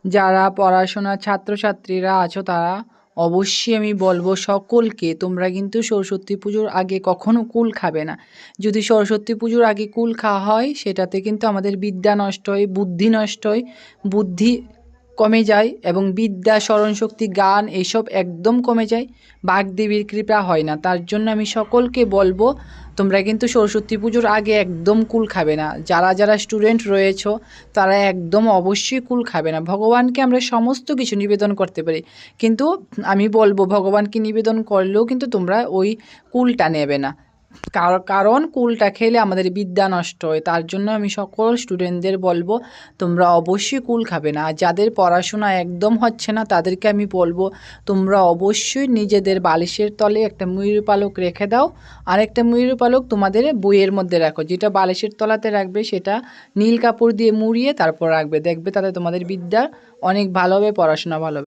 যারা পড়াশোনার ছাত্রছাত্রীরা আছো তারা অবশ্যই আমি বলবো সকলকে, তোমরা কিন্তু সরস্বতী পুজোর আগে কখনো কুল খাবে না। যদি সরস্বতী পুজোর আগে কুল খাওয়া হয় সেটাতে কিন্তু আমাদের বিদ্যা নষ্ট হয়, বুদ্ধি নষ্ট হয়, বুদ্ধি কমে যায় এবং বিদ্যা, স্মরণশক্তি, জ্ঞান এসব একদম কমে যায়, বাগদেবীর কৃপা হয় না। তার জন্য আমি সকলকে বলবো তোমরা কিন্তু সরস্বতী পুজোর আগে একদম কুল খাবে না। যারা যারা স্টুডেন্ট রয়েছো তারা একদম অবশ্যই কুল খাবে না। ভগবানকে আমরা সমস্ত কিছু নিবেদন করতে পারি, কিন্তু আমি বলবো ভগবানকে নিবেদন করলেও কিন্তু তোমরা ওই কুলটা নেবে না। কারণ কুলটা খেলে আমাদের বিদ্যা নষ্ট হয়। তার জন্য আমি সকল স্টুডেন্টদের বলবো তোমরা অবশ্যই কুল খাবে না। আর যাদের পড়াশোনা একদম হচ্ছে না তাদেরকে আমি বলবো তোমরা অবশ্যই নিজেদের বালিশের তলে একটা ময়ূর পালক রেখে দাও, আর একটা ময়ূর পালক তোমাদের বইয়ের মধ্যে রাখো। যেটা বালিশের তলাতে রাখবে সেটা নীল কাপড় দিয়ে মুড়িয়ে তারপর রাখবে, দেখবে তাতে তোমাদের বিদ্যা অনেক ভালো হবে, পড়াশোনা ভালো হবে।